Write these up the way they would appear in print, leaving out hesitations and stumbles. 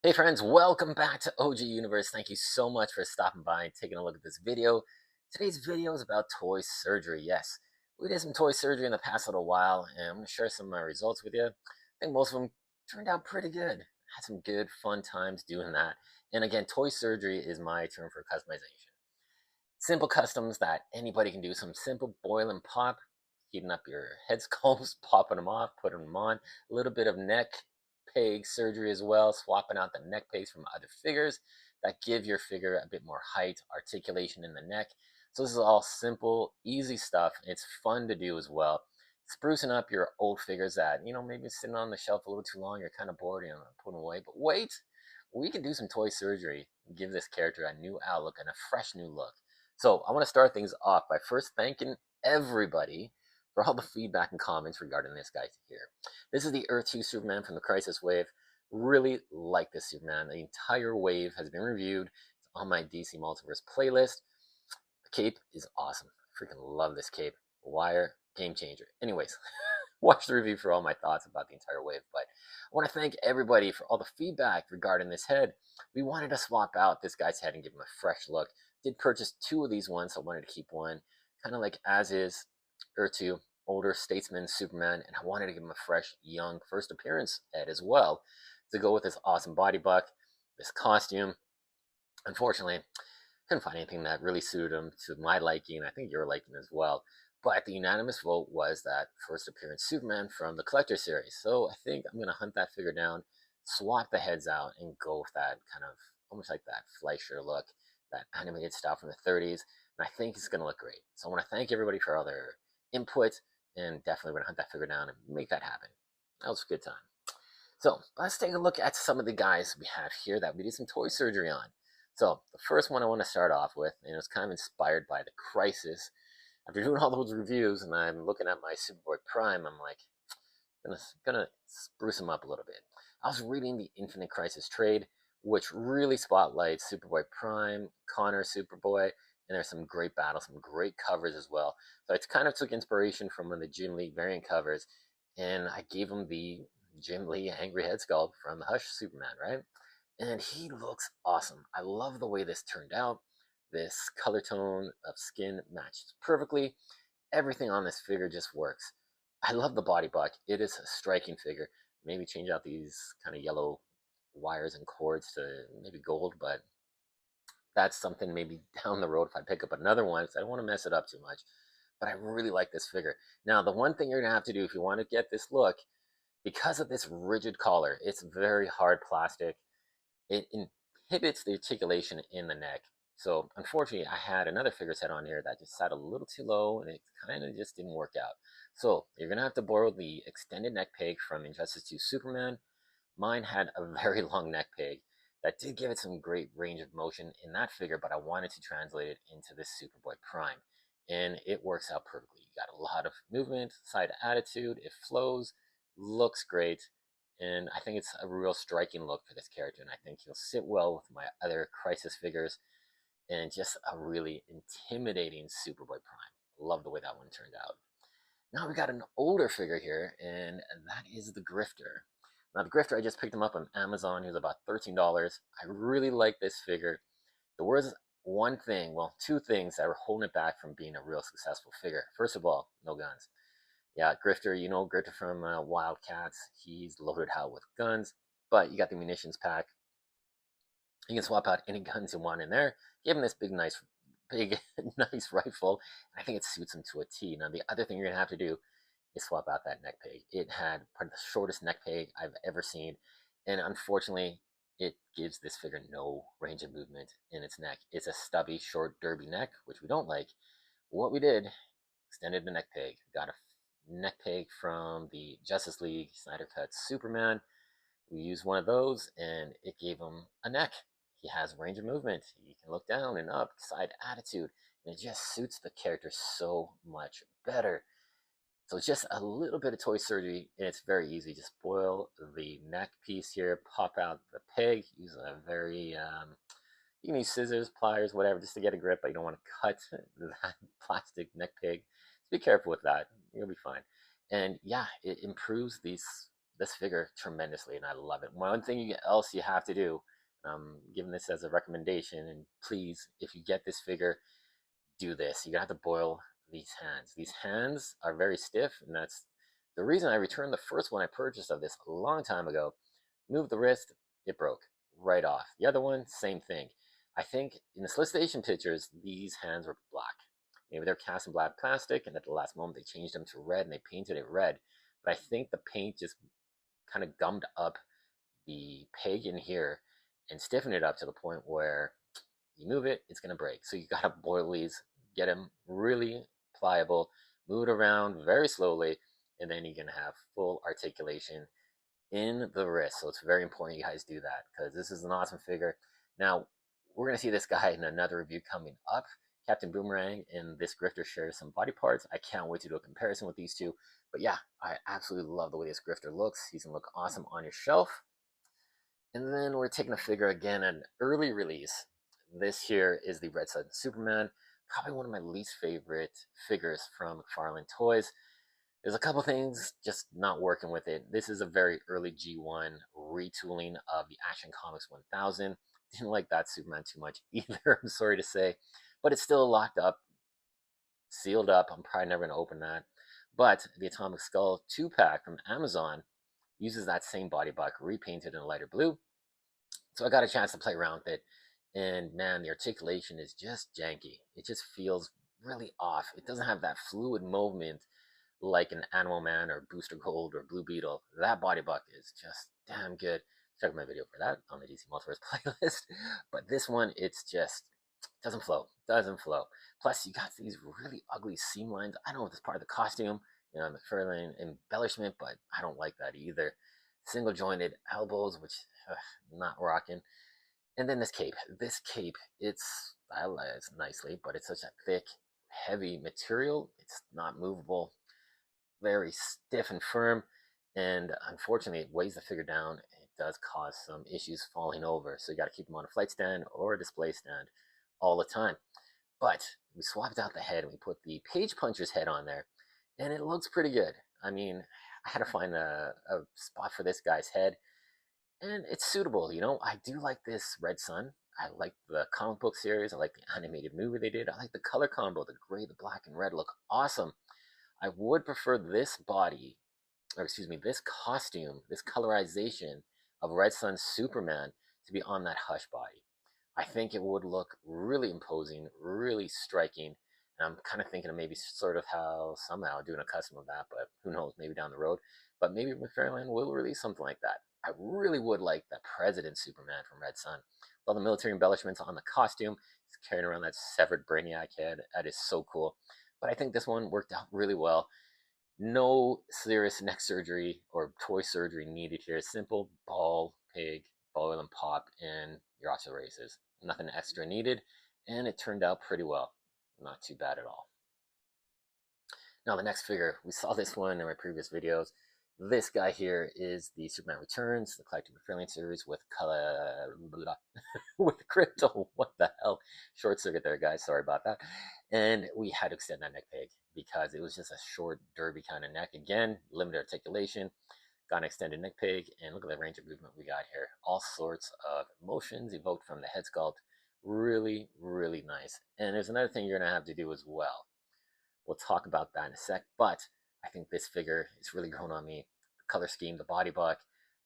Hey friends, welcome back to OG Universe. Thank you so much for stopping by and taking a look at this video. Today's video is about toy surgery. Yes, we did some toy surgery in the past little while, and I'm going to share some of my results with you. I think most of them turned out pretty good. Had some good, fun times doing that. And again, toy surgery is my term for customization. Simple customs that anybody can do. Some simple boil and pop, heating up your head sculpts, popping them off, putting them on. A little bit of neck peg surgery as well, swapping out the neck pegs from other figures that give your figure a bit more height, articulation in the neck. So this is all simple, easy stuff. It's fun to do as well. Sprucing up your old figures that, maybe sitting on the shelf a little too long, you're kind of bored and put them away. But wait, we can do some toy surgery and give this character a new outlook and a fresh new look. So I want to start things off by first thanking everybody for all the feedback and comments regarding this guy here. This is the Earth 2 Superman from the Crisis Wave. Really like this Superman. The entire wave has been reviewed. It's on my DC Multiverse playlist. The cape is awesome. I freaking love this cape. Wire, game changer. Anyways, watch the review for all my thoughts about the entire wave. But I want to thank everybody for all the feedback regarding this head. We wanted to swap out this guy's head and give him a fresh look. Did purchase two of these ones, so I wanted to keep one. Kind of like as is Earth 2, older statesman Superman, and I wanted to give him a fresh, young first appearance head as well to go with this awesome body buck, this costume. Unfortunately, couldn't find anything that really suited him to my liking. I think your liking as well. But the unanimous vote was that first appearance Superman from the Collector series. So I think I'm going to hunt that figure down, swap the heads out, and go with that kind of almost like that Fleischer look, that animated style from the 30s. And I think it's going to look great. So I want to thank everybody for all their input, and definitely going to hunt that figure down and make that happen. That was a good time. So let's take a look at some of the guys we have here that we did some toy surgery on. So the first one I want to start off with, and it's kind of inspired by the Crisis. After doing all those reviews, and I'm looking at my Superboy Prime, I'm like, gonna spruce him up a little bit. I was reading the Infinite Crisis trade, which really spotlights Superboy Prime, Connor Superboy, and there's some great battles, some great covers as well. So I kind of took inspiration from one of the Jim Lee variant covers, and I gave him the Jim Lee Angry Head Sculpt from the Hush Superman, right? And he looks awesome. I love the way this turned out. This color tone of skin matches perfectly. Everything on this figure just works. I love the body buck. It is a striking figure. Maybe change out these kind of yellow wires and cords to maybe gold, but that's something maybe down the road if I pick up another one, because I don't want to mess it up too much. But I really like this figure. Now, the one thing you're going to have to do if you want to get this look, because of this rigid collar, it's very hard plastic. It inhibits the articulation in the neck. So unfortunately, I had another figure set on here that just sat a little too low, and it kind of just didn't work out. So you're gonna have to borrow the extended neck peg from Injustice 2 Superman. Mine had a very long neck peg that did give it some great range of motion in that figure, but I wanted to translate it into this Superboy Prime, and it works out perfectly. You got a lot of movement, side attitude, it flows, looks great, and I think it's a real striking look for this character, and I think he'll sit well with my other Crisis figures, and just a really intimidating Superboy Prime. Love the way that one turned out. Now we got an older figure here, and that is the Grifter. Now the Grifter, I just picked him up on Amazon. He was about $13. I really like this figure. There was one thing, well, two things that were holding it back from being a real successful figure. First of all, no guns. Yeah, Grifter, you know Grifter from Wildcats. He's loaded out with guns, but you got the munitions pack. You can swap out any guns you want in there. Give him this big, nice rifle. I think it suits him to a T. Now, the other thing you're gonna have to do is swap out that neck peg. It had part of the shortest neck peg I've ever seen, and unfortunately, it gives this figure no range of movement in its neck. It's a stubby, short, derby neck, which we don't like. What we did, extended the neck peg. Got a neck peg from the Justice League Snyder Cut Superman. We used one of those, and it gave him a neck. He has range of movement. He can look down and up, side attitude, and it just suits the character so much better. So it's just a little bit of toy surgery, and it's very easy. Just boil the neck piece here, pop out the peg, use a very, you can use scissors, pliers, whatever, just to get a grip, but you don't want to cut that plastic neck peg. So be careful with that. You'll be fine. And yeah, it improves the this figure tremendously, and I love it. One thing else you have to do, giving this as a recommendation, and please, if you get this figure, do this. You have to boil these hands. These hands are very stiff, and that's the reason I returned the first one I purchased of this a long time ago. Moved the wrist, it broke right off. The other one, same thing. I think in the solicitation pictures, these hands were black. Maybe they're cast in black plastic, and at the last moment they changed them to red and they painted it red. But I think the paint just kind of gummed up the peg in here and stiffened it up to the point where you move it, it's gonna break. So you gotta boil these, get them really pliable, move it around very slowly, and then you're gonna have full articulation in the wrist. So it's very important you guys do that because this is an awesome figure. Now, we're gonna see this guy in another review coming up. Captain Boomerang and this Grifter share some body parts. I can't wait to do a comparison with these two. But yeah, I absolutely love the way this Grifter looks. He's gonna look awesome on your shelf. And then we're taking a figure again, an early release. This here is the Red Sun Superman, probably one of my least favorite figures from Mcfarlane Toys. There's a couple things just not working with it. This is a very early G1 retooling of the Action Comics 1000. Didn't like that Superman too much either, I'm sorry to say. But it's still locked up, sealed up. I'm probably never going to open that. But the Atomic Skull 2-pack from Amazon uses that same body buck, repainted in a lighter blue. So I got a chance to play around with it. And man, the articulation is just janky. It just feels really off. It doesn't have that fluid movement like an Animal Man or Booster Gold or Blue Beetle. That body buck is just damn good. Check out my video for that on the DC Multiverse playlist. But this one, it's just doesn't flow. Plus, you got these really ugly seam lines. I don't know if it's part of the costume, Mcfarlane embellishment, but I don't like that either. Single jointed elbows, which not rocking. And then this cape. This cape, it's stylized nicely, but it's such a thick, heavy material. It's not movable, very stiff and firm, and unfortunately, it weighs the figure down. It does cause some issues falling over, so you got to keep them on a flight stand or a display stand all the time. But we swapped out the head and we put the Page Puncher's head on there, and it looks pretty good. I mean, I had to find a spot for this guy's head, and it's suitable. I do like this Red Sun. I like the comic book series. I like the animated movie they did. I like the color combo. The gray, the black, and red look awesome. I would prefer this body, or excuse me, this costume, this colorization of Red Sun Superman to be on that Hush body. I think it would look really imposing, really striking. And I'm kind of thinking of maybe sort of how somehow doing a custom of that, but who knows, maybe down the road. But maybe Mcfarlane will release something like that. I really would like the President Superman from Red Sun. With all the military embellishments on the costume, he's carrying around that severed Brainiac head. That is so cool. But I think this one worked out really well. No serious neck surgery or toy surgery needed here. Simple ball, pig, boil and pop, and you're off to the races. Nothing extra needed, and it turned out pretty well. Not too bad at all. Now the next figure, we saw this one in my previous videos. This guy here is the Superman Returns, the Collector Mcfarlane series with color with crypto. What the hell? Short circuit there, guys. Sorry about that. And we had to extend that neck peg because it was just a short derby kind of neck. Again, limited articulation. Got an extended neck peg, and look at the range of movement we got here. All sorts of emotions evoked from the head sculpt. Really, really nice. And there's another thing you're gonna have to do as well. We'll talk about that in a sec, but I think this figure is really growing on me. The color scheme, the body buck,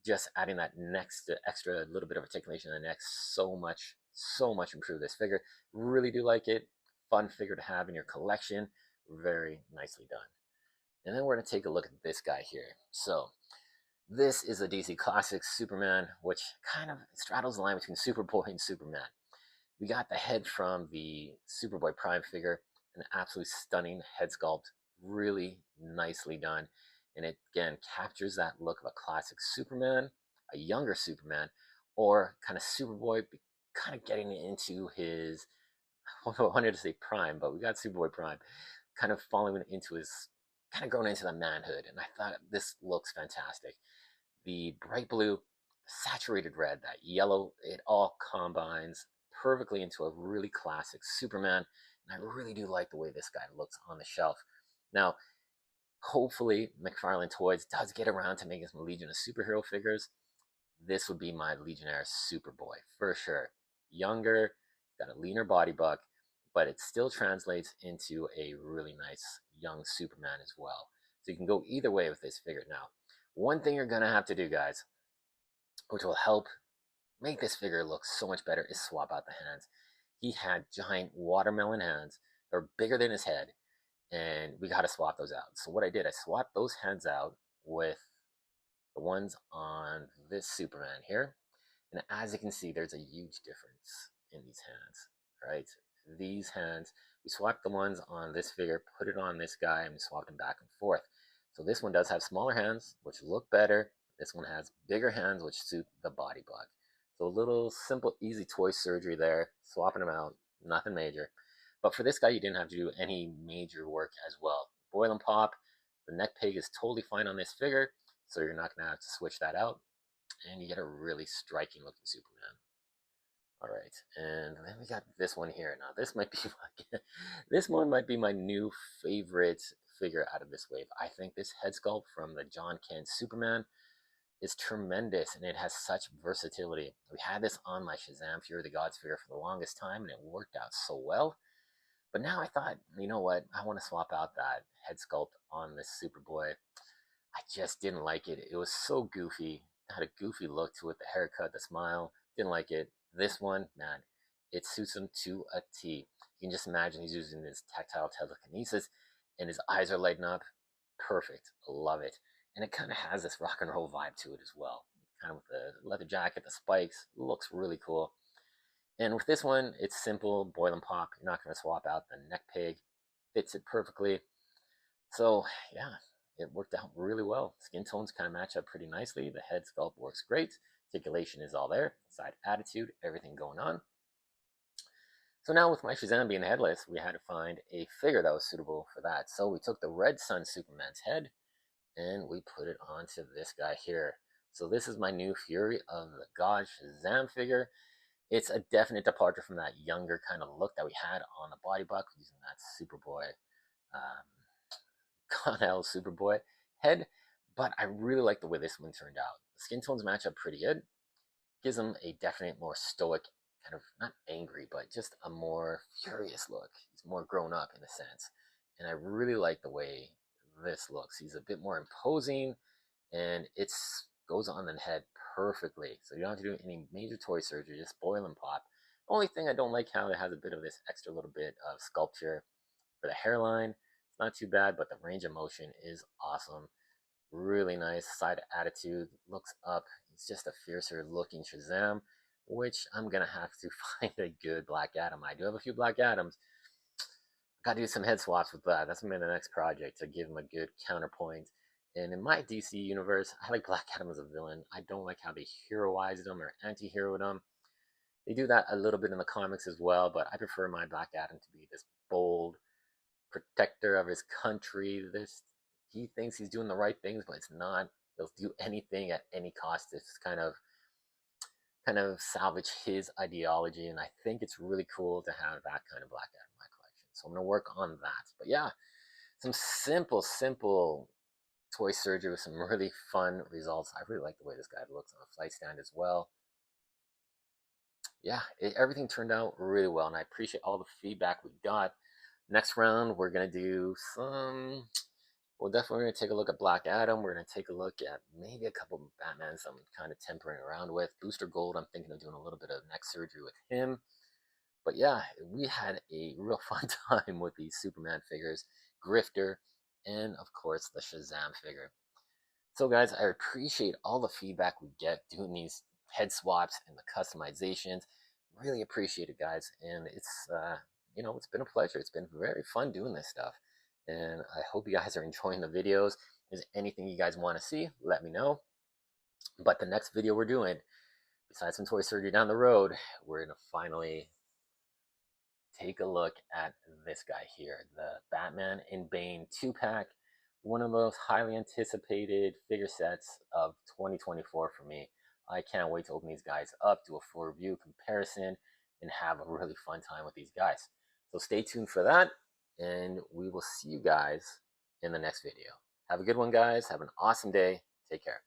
just adding that next extra little bit of articulation in the neck, so much improved this figure. Really do like it. Fun figure to have in your collection. Very nicely done. And then we're going to take a look at this guy here. So this is a DC Classics Superman, which kind of straddles the line between Superboy and Superman. We got the head from the Superboy Prime figure, an absolutely stunning head sculpt, really nicely done. And it, again, captures that look of a classic Superman, a younger Superman, or kind of Superboy, kind of getting into his, I wanted to say Prime, but we got Superboy Prime, kind of falling into his, kind of growing into the manhood. And I thought this looks fantastic. The bright blue, saturated red, that yellow, it all combines perfectly into a really classic Superman. And I really do like the way this guy looks on the shelf. Now, Hopefully, McFarlane Toys does get around to making some Legion of Superhero figures. This would be my Legionnaire Superboy for sure. Younger, got a leaner body buck, but it still translates into a really nice young Superman as well. So you can go either way with this figure. Now, one thing you're gonna have to do, guys, which will help make this figure look so much better, is swap out the hands. He had giant watermelon hands. They're bigger than his head, and we got to swap those out. So what I did, I swapped those hands out with the ones on this Superman here. And as you can see, there's a huge difference in these hands, right? These hands, we swapped the ones on this figure, put it on this guy, and we swapped them back and forth. So this one does have smaller hands, which look better. This one has bigger hands, which suit the body bug. So a little simple, easy toy surgery there, swapping them out, nothing major. But for this guy, you didn't have to do any major work as well. Boil and pop, the neck peg is totally fine on this figure, so you're not going to have to switch that out. And you get a really striking looking Superman. All right, and then we got this one here. Now this might be this one might be my new favorite figure out of this wave. I think this head sculpt from the John Kent Superman is tremendous, and it has such versatility. We had this on my Shazam Fury of the Gods figure for the longest time, and it worked out so well. But now I thought, you know what? I want to swap out that head sculpt on this Superboy. I just didn't like it. It was so goofy. It had a goofy look to it. The haircut, the smile. Didn't like it. This one, man, it suits him to a T. You can just imagine he's using his tactile telekinesis, and his eyes are lighting up. Perfect. Love it. And it kind of has this rock and roll vibe to it as well. Kind of with the leather jacket, the spikes. Looks really cool. And with this one, it's simple, boil and pop. You're not going to swap out the neck peg. Fits it perfectly. So, yeah, it worked out really well. Skin tones kind of match up pretty nicely. The head sculpt works great. Articulation is all there. Side attitude, everything going on. So now with my Shazam being headless, we had to find a figure that was suitable for that. So we took the Red Sun Superman's head and we put it onto this guy here. So this is my new Fury of the God Shazam figure. It's a definite departure from that younger kind of look that we had on the body buck using that Superboy, Connell Superboy head. But I really like the way this one turned out. The skin tones match up pretty good. Gives him a definite more stoic, kind of not angry, but just a more furious look. He's more grown up in a sense. And I really like the way this looks. He's a bit more imposing, and it goes on the head perfectly. So you don't have to do any major toy surgery, just boil and pop. Only thing I don't like how it has a bit of this extra little bit of sculpture for the hairline. It's not too bad, but the range of motion is awesome. Really nice side attitude, looks up. He's just a fiercer looking Shazam, which I'm gonna have to find a good Black Adam. I do have a few Black Adams. Gotta do some head swaps with that. That's gonna be the next project, to give him a good counterpoint. And in my DC universe, I like Black Adam as a villain. I don't like how they heroized him or anti-heroed him. They do that a little bit in the comics as well, but I prefer my Black Adam to be this bold protector of his country. He thinks he's doing the right things, but it's not. He'll do anything at any cost to kind of salvage his ideology, and I think it's really cool to have that kind of Black Adam in my collection. So I'm gonna work on that. But yeah, some simple toy surgery with some really fun results. I really like the way this guy looks on a flight stand as well. Yeah, everything turned out really well, and I appreciate all the feedback we got. Next round, we're gonna do some. We're definitely gonna take a look at Black Adam. We're gonna take a look at maybe a couple of Batmans I'm kind of tempering around with. Booster Gold, I'm thinking of doing a little bit of neck surgery with him. But yeah, we had a real fun time with these Superman figures, Grifter, and of course the Shazam figure. So guys, I appreciate all the feedback we get doing these head swaps and the customizations. Really appreciate it, guys. And it's it's been a pleasure. It's been very fun doing this stuff. And I hope you guys are enjoying the videos. If there's anything you guys want to see, let me know. But the next video we're doing, besides some toy surgery down the road, we're going to finally take a look at this guy here, the Batman and Bane 2-pack. One of the most highly anticipated figure sets of 2024 for me. I can't wait to open these guys up, do a full review comparison, and have a really fun time with these guys. So stay tuned for that, and we will see you guys in the next video. Have a good one, guys. Have an awesome day. Take care.